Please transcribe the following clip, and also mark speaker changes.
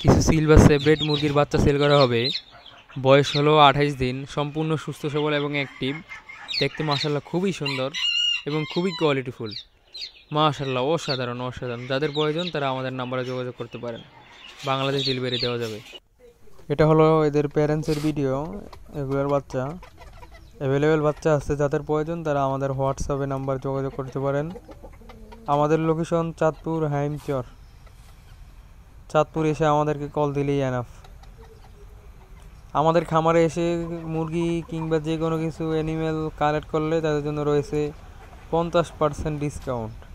Speaker 1: কিছু সিলভার সেব্রেড মুরগির বাচ্চা সেল করা হবে। বয়স হলো 28 দিন, সম্পূর্ণ সুস্থ সবল এবং অ্যাক্টিভ। দেখতে মাশাআল্লাহ খুবই সুন্দর এবং খুবই কোয়ালিটিফুল। মাশাআল্লাহ অসাধারণ অসাধারণ। যাদের প্রয়োজন তারা আমাদের নাম্বারে যোগাযোগ করতে পারেন। বাংলাদেশ ডেলিভারি দেওয়া যাবে। এটা হলো এদের প্যারেন্টসের ভিডিও। এগুলোর বাচ্চা অ্যাভেলেবেল বাচ্চা আছে, যাদের প্রয়োজন তারা আমাদের হোয়াটসঅ্যাপে নাম্বার যোগাযোগ করতে পারেন। আমাদের লোকেশন চাঁদপুর হাইমচর। চাঁদপুর এসে আমাদেরকে কল দিলেই এনাফ। আমাদের খামারে এসে মুরগি কিংবা যে কোনো কিছু অ্যানিমেল কালেক্ট করলে তাদের জন্য রয়েছে 50% ডিসকাউন্ট।